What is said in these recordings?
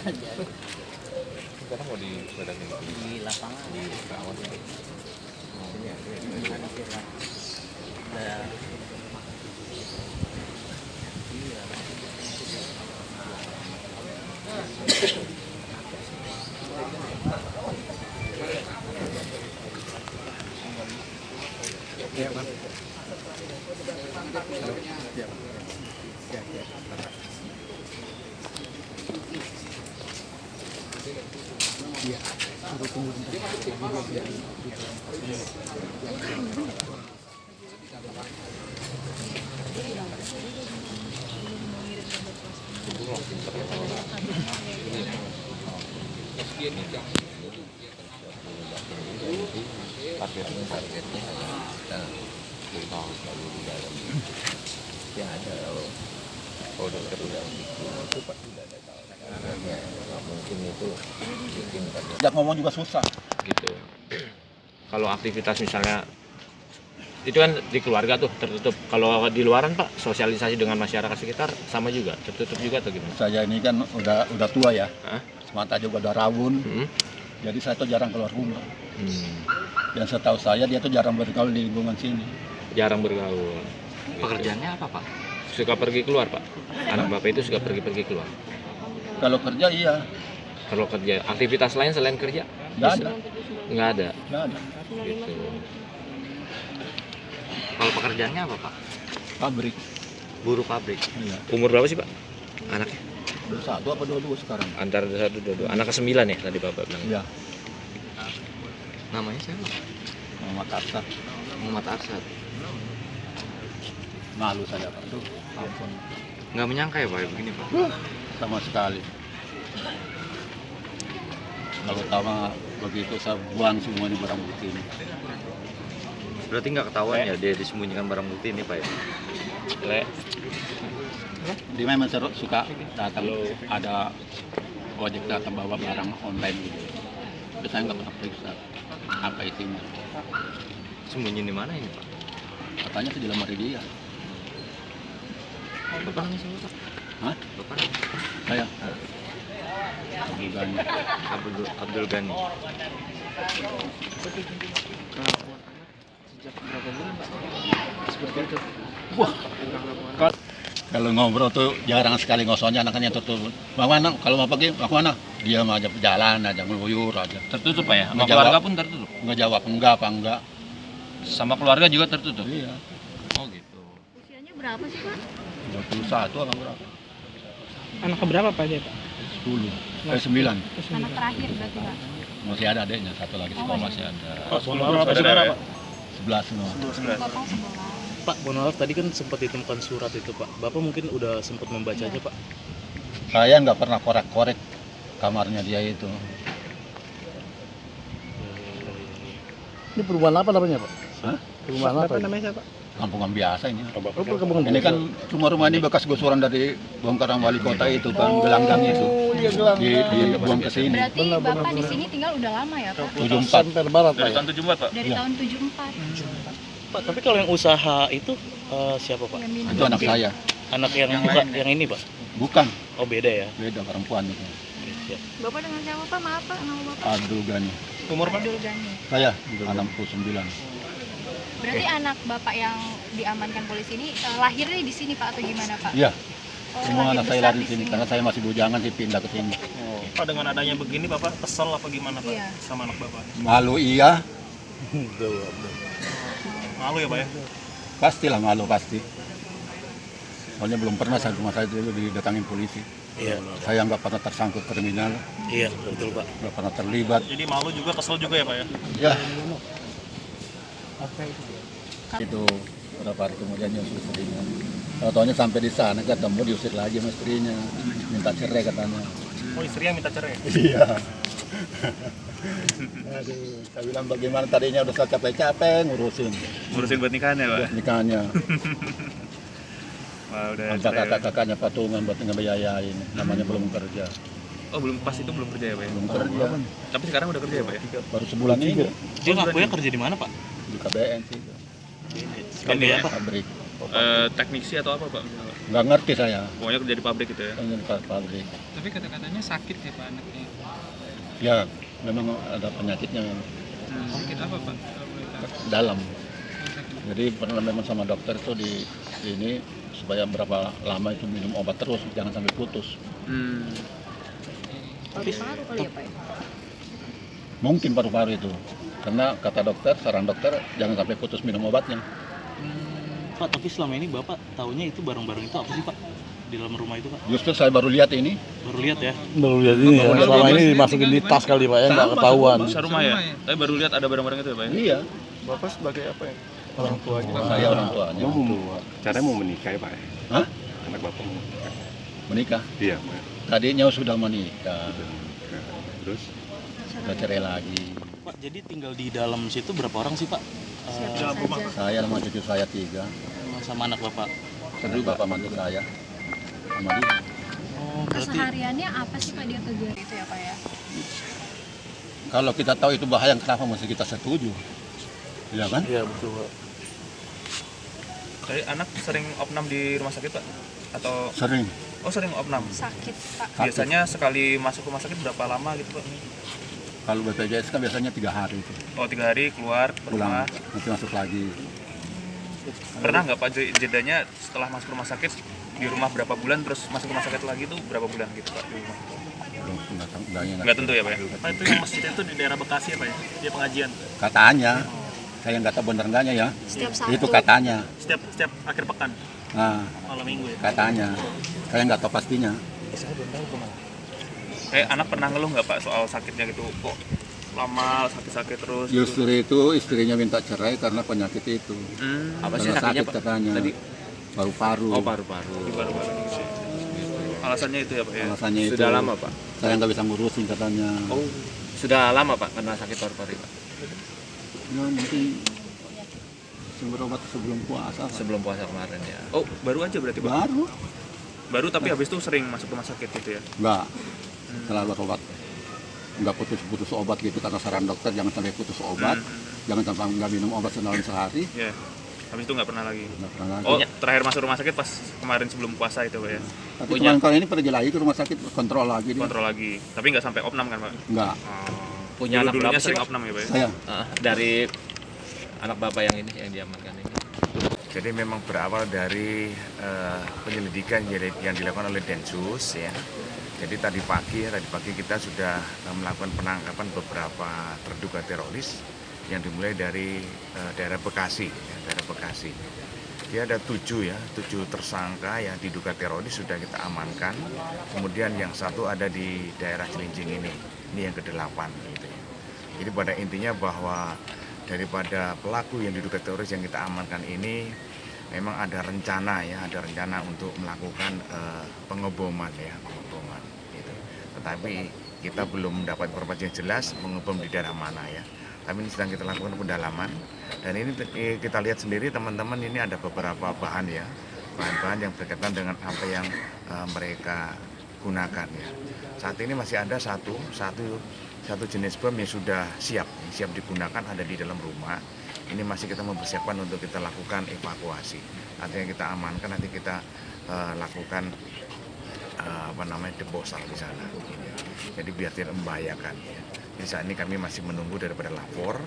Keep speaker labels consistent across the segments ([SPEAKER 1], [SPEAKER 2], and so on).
[SPEAKER 1] Sekarang mau di badan ini
[SPEAKER 2] di lapangan
[SPEAKER 1] di pesawat ini.
[SPEAKER 2] sini ya. Ada iya.
[SPEAKER 3] Ya, Bang. Ya. Iya, suruh tunggu bentar.
[SPEAKER 1] Targetnya hanya kita selalu di dalam yang ada udah itu pak tidak ada caranya nggak mungkin itu bikin
[SPEAKER 3] Jak ngomong juga susah.
[SPEAKER 4] gitu. Kalau aktivitas misalnya itu kan di keluarga tuh tertutup. Kalau di luaran Pak, sosialisasi dengan masyarakat sekitar sama juga, tertutup juga atau gimana?
[SPEAKER 3] Saya ini kan udah tua ya.
[SPEAKER 4] Hah?
[SPEAKER 3] Mata juga udah rawun.
[SPEAKER 4] Hmm?
[SPEAKER 3] Jadi saya tuh jarang keluar rumah.
[SPEAKER 4] Hmm.
[SPEAKER 3] Yang setahu saya dia tuh jarang bergaul di lingkungan sini.
[SPEAKER 4] Jarang bergaul.
[SPEAKER 2] Pekerjaannya apa, Pak?
[SPEAKER 4] Suka pergi keluar Pak. Anak Bapak itu suka pergi-pergi keluar.
[SPEAKER 3] Kalau kerja iya,
[SPEAKER 4] Kalau kerja, aktivitas lain selain kerja?
[SPEAKER 3] nggak
[SPEAKER 4] Bisa?
[SPEAKER 3] ada,
[SPEAKER 4] Nggak ada.
[SPEAKER 3] nggak ada.
[SPEAKER 4] Gitu.
[SPEAKER 2] Kalau pekerjaannya apa, Pak?
[SPEAKER 3] Pabrik.
[SPEAKER 2] Buruh pabrik.
[SPEAKER 3] Iya.
[SPEAKER 4] Umur berapa sih Pak? Anaknya?
[SPEAKER 3] Satu apa dua sekarang?
[SPEAKER 4] Antara 1, 2, 2. Anak ke-9 ya tadi Bapak bilang.
[SPEAKER 3] Iya.
[SPEAKER 2] Namanya siapa?
[SPEAKER 3] Muhammad Arsad.
[SPEAKER 2] Muhammad Arsad.
[SPEAKER 3] Malu saya Pak. Tuh, ampun.
[SPEAKER 2] Nggak menyangka ya, Pak, begini, Pak?
[SPEAKER 3] Sama sekali. Kalau tahu begitu saya buang semuanya barang bukti ini.
[SPEAKER 2] Berarti nggak ketahuan ya dia disembunyikan barang bukti ini, Pak ya?
[SPEAKER 4] Le.
[SPEAKER 3] Dia memang suka datang, ada ojek datang bawa barang online gitu. Tapi saya nggak pernah periksa apa isinya.
[SPEAKER 2] Sembunyi di mana ini, Pak?
[SPEAKER 3] Katanya sih di lemari dia.
[SPEAKER 2] Bapak namanya siapa, Pak?
[SPEAKER 3] Hah?
[SPEAKER 2] Bapak namanya?
[SPEAKER 3] Saya. Bukan.
[SPEAKER 2] Abdul Ghani.
[SPEAKER 5] Sejak berapa bulan Pak? Seperti itu.
[SPEAKER 3] Wah. Kalau ngobrol tuh jarang sekali ngosongnya anaknya tutup. Bang mana? Kalau mau pergi, bang mana? Dia mah aja jalan aja ngeluyur aja.
[SPEAKER 4] Tertutup Pak ya? Sama
[SPEAKER 3] Ngejawab.
[SPEAKER 4] keluarga pun tertutup?
[SPEAKER 3] Nggak jawab enggak apa enggak.
[SPEAKER 4] Sama keluarga juga tertutup?
[SPEAKER 3] Iya.
[SPEAKER 4] Oh gitu.
[SPEAKER 6] Usianya berapa sih Pak?
[SPEAKER 3] 21 apa berapa?
[SPEAKER 5] Anak keberapa Pak dia Pak?
[SPEAKER 3] 10. 9.
[SPEAKER 6] Anak terakhir berarti Pak?
[SPEAKER 3] Masih ada adeknya satu lagi sekolah masih ada.
[SPEAKER 5] Berapa saudara Pak?
[SPEAKER 3] 11 semua.
[SPEAKER 6] Bapak sebelah.
[SPEAKER 5] Pak, mohon maaf tadi kan sempat ditemukan surat itu Pak. Bapak mungkin udah sempat membacanya Pak.
[SPEAKER 3] Saya nggak pernah korek-korek kamarnya dia itu.
[SPEAKER 7] Ini perumahan apa namanya Pak?
[SPEAKER 3] Hah?
[SPEAKER 7] Perumahan apa?
[SPEAKER 5] namanya siapa?
[SPEAKER 3] Kampungan biasa ini.
[SPEAKER 7] Oh, perkampungan
[SPEAKER 3] Ini
[SPEAKER 7] biasa.
[SPEAKER 3] kan rumah-rumah ini bekas gusuran dari bongkaran wali kota itu kan, gelanggang itu.
[SPEAKER 7] iya gelanggang.
[SPEAKER 3] Dibuang ke sini.
[SPEAKER 6] Berarti Bapak di sini tinggal udah lama ya Pak?
[SPEAKER 3] 74.
[SPEAKER 7] Sampai Barat Pak. ya?
[SPEAKER 4] 74 Pak?
[SPEAKER 6] Dari tahun 74.
[SPEAKER 5] Pak, tapi kalau yang usaha itu siapa Pak?
[SPEAKER 6] Yang minum.
[SPEAKER 3] Itu anak saya.
[SPEAKER 5] Anak yang buka yang ini Pak?
[SPEAKER 3] Bukan,
[SPEAKER 5] Oh beda ya?
[SPEAKER 3] beda perempuan itu.
[SPEAKER 5] Oke, siap.
[SPEAKER 6] Bapak dengan siapa Pak? Maaf Pak, nama Bapak?
[SPEAKER 3] Abdul Ghani.
[SPEAKER 5] Umur Pak?
[SPEAKER 6] Abdul Ghani.
[SPEAKER 3] Saya 69.
[SPEAKER 6] Berarti anak Bapak yang diamankan polisi ini lahirnya di sini Pak atau gimana Pak?
[SPEAKER 3] Iya,
[SPEAKER 6] Oh,
[SPEAKER 3] semua
[SPEAKER 6] lahir
[SPEAKER 3] anak saya
[SPEAKER 6] besar
[SPEAKER 3] lari di sini karena saya masih bujangan sih pindah ke sini.
[SPEAKER 8] Pak, dengan adanya begini Bapak kesel apa gimana Pak
[SPEAKER 6] Iya.
[SPEAKER 8] sama anak Bapak?
[SPEAKER 3] Malu iya,
[SPEAKER 8] Malu ya Pak ya?
[SPEAKER 3] pastilah malu pasti. Soalnya belum pernah saya rumah saya dulu didatangin polisi.
[SPEAKER 5] Iya,
[SPEAKER 3] Saya nggak pernah tersangkut kriminal,
[SPEAKER 5] iya betul Pak.
[SPEAKER 3] nggak pernah terlibat.
[SPEAKER 8] Jadi malu juga, kesel juga ya Pak ya?
[SPEAKER 3] Ya. Itu berapa hari kemudian nyusul istrinya. Tahu-taunya sampai di sana ketemu diusir lagi sama istrinya, minta cerai katanya.
[SPEAKER 8] Oh, istri yang minta cerai?
[SPEAKER 3] Iya. Aduh, saya bilang bagaimana tadinya udah saya capek-capek ngurusin
[SPEAKER 8] Buat nikahannya Pak?
[SPEAKER 3] nikahnya.
[SPEAKER 8] Wah, udah
[SPEAKER 3] Sampai kakak-kakaknya patungan buat ngebiayain, namanya belum kerja.
[SPEAKER 8] Oh, pas itu belum kerja ya Pak ya?
[SPEAKER 3] Belum kerja,
[SPEAKER 8] Tapi sekarang udah kerja ya Pak ya?
[SPEAKER 3] baru sebulan ini
[SPEAKER 5] Dia ngakunya kerja di mana Pak?
[SPEAKER 3] di KBN sih,
[SPEAKER 5] Sebagai apa?
[SPEAKER 3] pabrik.
[SPEAKER 8] Teknisi atau apa Pak?
[SPEAKER 3] Nggak ngerti saya.
[SPEAKER 8] Pokoknya kerja di pabrik gitu ya.
[SPEAKER 3] Hanya di pabrik.
[SPEAKER 9] Tapi kata-katanya sakit ya Pak anaknya.
[SPEAKER 3] Ya, memang ada penyakitnya
[SPEAKER 9] Sakit apa Pak? Kalau boleh tahu.
[SPEAKER 3] dalam.
[SPEAKER 9] Sakit.
[SPEAKER 3] Jadi pernah memang sama dokter tuh di sini supaya berapa lama itu minum obat terus, jangan sampai putus.
[SPEAKER 6] Paru-paru kali ya Pak ya?
[SPEAKER 3] Mungkin paru-paru itu. Karena kata dokter, saran dokter jangan sampai putus minum obatnya.
[SPEAKER 5] Pak, tapi selama ini Bapak taunya itu barang-barang itu apa sih Pak? Di dalam rumah itu Pak?
[SPEAKER 3] Justru saya baru lihat ini.
[SPEAKER 5] Baru lihat ya?
[SPEAKER 7] Baru lihat ini ya, selama ini dimasukin di tas kali Pak ya, nggak
[SPEAKER 3] Sama,
[SPEAKER 7] ketahuan.
[SPEAKER 8] Bisa rumah ya. Tapi baru lihat ada barang-barang itu ya Pak ya.
[SPEAKER 3] Iya,
[SPEAKER 1] Bapak sebagai apa ya?
[SPEAKER 7] Orang tua
[SPEAKER 3] saya orang tuanya.
[SPEAKER 10] Caranya mau menikah ya Pak?
[SPEAKER 3] Hah?
[SPEAKER 10] Anak Bapak mau menikah?
[SPEAKER 3] Menikah.
[SPEAKER 10] Iya Pak.
[SPEAKER 3] Tadinya sudah menikah,
[SPEAKER 10] Terus?
[SPEAKER 3] sudah cerai lagi.
[SPEAKER 5] Pak, jadi tinggal di dalam situ berapa orang sih Pak?
[SPEAKER 6] Siapa saja.
[SPEAKER 3] Saya sama cucu saya 3.
[SPEAKER 5] Sama anak Bapak?
[SPEAKER 3] Terus bapak mantu saya sama dia.
[SPEAKER 5] Oh, berarti
[SPEAKER 6] Kesehariannya apa sih Pak dia kegiatan itu ya Pak ya?
[SPEAKER 3] Kalau kita tahu itu bahaya, kenapa mesti kita setuju? Iya kan?
[SPEAKER 7] Iya betul Pak.
[SPEAKER 8] Tapi anak sering opnam di rumah sakit Pak? Atau
[SPEAKER 3] Sering.
[SPEAKER 8] oh sering opnam?
[SPEAKER 6] Sakit Pak.
[SPEAKER 8] Biasanya sekali masuk rumah sakit berapa lama gitu Pak?
[SPEAKER 3] Kalau BPJS kan biasanya 3 hari itu.
[SPEAKER 8] Oh 3 hari keluar ke
[SPEAKER 3] Pulang,
[SPEAKER 8] rumah.
[SPEAKER 3] nanti masuk lagi.
[SPEAKER 8] Pernah nggak Pak jedanya setelah masuk rumah sakit di rumah berapa bulan terus masuk rumah sakit lagi itu berapa bulan gitu Pak di rumah?
[SPEAKER 3] Nggak
[SPEAKER 8] Nggak tentu ya Pak ya?
[SPEAKER 9] Pak itu yang masjid itu di daerah Bekasi ya Pak ya? Dia pengajian.
[SPEAKER 3] Katanya, saya nggak tahu bener enggaknya ya.
[SPEAKER 6] Setiap Sabtu.
[SPEAKER 3] Itu katanya.
[SPEAKER 9] Setiap akhir pekan,
[SPEAKER 3] Nah,
[SPEAKER 9] malam minggu ya.
[SPEAKER 3] katanya. Saya nggak tahu pastinya.
[SPEAKER 8] Anak pernah ngeluh nggak Pak soal sakitnya gitu? Kok lama sakit-sakit terus? gitu?
[SPEAKER 3] Justru itu istrinya minta cerai karena penyakit itu.
[SPEAKER 4] Apa sih
[SPEAKER 3] Karena
[SPEAKER 4] sakitnya
[SPEAKER 3] sakit
[SPEAKER 4] Pak?
[SPEAKER 3] katanya.
[SPEAKER 4] Tadi?
[SPEAKER 3] Paru-paru.
[SPEAKER 4] Oh paru-paru.
[SPEAKER 8] Baru-baru. Alasannya itu ya Pak ya?
[SPEAKER 3] Alasannya itu.
[SPEAKER 4] Sudah lama Pak?
[SPEAKER 3] Saya nggak bisa ngurusin katanya.
[SPEAKER 4] Oh sudah lama Pak karena sakit paru-paru Pak?
[SPEAKER 3] Ya, mungkin berobat sebelum puasa. Pak.
[SPEAKER 4] Sebelum puasa kemarin ya.
[SPEAKER 8] Oh baru aja berarti Pak?
[SPEAKER 3] Baru?
[SPEAKER 8] Baru tapi habis itu sering masuk rumah sakit gitu ya?
[SPEAKER 3] Enggak. Selalu obat. Enggak putus-putus obat gitu karena saran dokter jangan sampai putus obat. Jangan sampai nggak minum obat dalam sehari.
[SPEAKER 8] Ya. Habis itu nggak pernah lagi?
[SPEAKER 3] Nggak pernah lagi.
[SPEAKER 8] Oh terakhir masuk rumah sakit pas kemarin sebelum puasa itu Pak ya?
[SPEAKER 3] Tapi kemarin ini pergi lagi ke rumah sakit kontrol lagi dia.
[SPEAKER 8] Kontrol lagi. Tapi nggak sampai opnam kan Pak?
[SPEAKER 3] Enggak.
[SPEAKER 4] Punya anak
[SPEAKER 8] Dulunya
[SPEAKER 4] berapa sih
[SPEAKER 8] sering
[SPEAKER 4] Pak?
[SPEAKER 8] opnam ya Pak ya?
[SPEAKER 3] Saya
[SPEAKER 4] Dari anak bapak yang ini yang diamankan ini.
[SPEAKER 11] Jadi memang berawal dari penyelidikan yang dilakukan oleh Densus ya. Jadi tadi pagi kita sudah melakukan penangkapan beberapa terduga teroris yang dimulai dari daerah Bekasi, ya, daerah Bekasi. Dia ada 7 tersangka yang diduga teroris sudah kita amankan. Kemudian yang satu ada di daerah Cilincing ini yang ke-8 gitu ya. Jadi pada intinya bahwa daripada pelaku yang diduga teroris yang kita amankan ini memang ada rencana untuk melakukan pengeboman gitu. Tetapi kita belum mendapat informasi yang jelas mengebom di daerah mana ya. Tapi ini sedang kita lakukan pendalaman dan ini kita lihat sendiri teman-teman ini ada beberapa bahan-bahan yang berkaitan dengan apa yang mereka gunakan ya. Saat ini masih ada satu jenis bom yang sudah siap digunakan ada di dalam rumah. Ini masih kita mempersiapkan untuk kita lakukan evakuasi. Artinya kita amankan, nanti kita lakukan deposal di sana. Jadi biar tidak membahayakan. Ya. Jadi saat ini kami masih menunggu daripada lapor.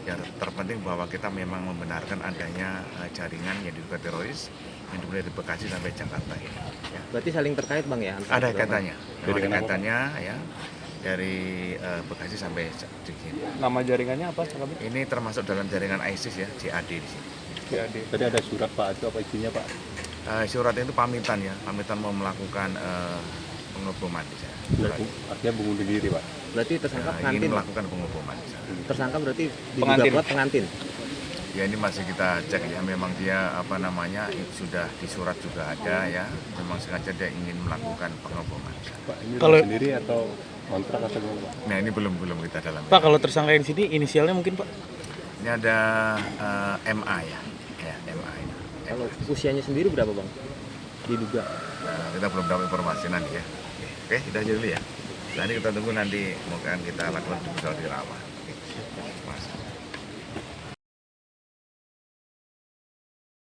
[SPEAKER 11] Yang terpenting bahwa kita memang membenarkan adanya jaringan yang diduga teroris yang dimulai dari Bekasi sampai Jakarta ini. Ya.
[SPEAKER 4] Berarti saling terkait Bang ya?
[SPEAKER 11] Ada kaitannya, ya. Dari Bekasi sampai sini.
[SPEAKER 8] Nama jaringannya apa?
[SPEAKER 11] Ini termasuk dalam jaringan ISIS ya, JAD di sini.
[SPEAKER 8] JAD.
[SPEAKER 10] Tadi ada surat Pak, itu apa isinya Pak?
[SPEAKER 11] Surat itu pamitan mau melakukan pengeboman di sana.
[SPEAKER 10] Artinya bunuh diri Pak?
[SPEAKER 4] Berarti tersangka
[SPEAKER 11] ingin
[SPEAKER 4] pengantin?
[SPEAKER 11] melakukan pengeboman di sana.
[SPEAKER 4] Tersangka berarti diduga kuat pengantin?
[SPEAKER 11] Ya ini masih kita cek ya, memang dia sudah di surat juga ada ya, memang sengaja dia ingin melakukan pengeboman di sana.
[SPEAKER 10] Pak, ini
[SPEAKER 5] Kalau-
[SPEAKER 10] sendiri atau kontrak atau gimana Pak?
[SPEAKER 11] Nah ini belum kita dalam.
[SPEAKER 5] Pak, kalau tersangka yang sini inisialnya mungkin Pak?
[SPEAKER 11] Ini ada MA ya, MA ini.
[SPEAKER 4] Kalau usianya sendiri berapa Bang? Diduga?
[SPEAKER 11] Nah, kita belum dapat informasi nanti ya. Oke, kita aja dulu ya. Nanti kita tunggu nanti, mungkin kita lakukan di Rawah.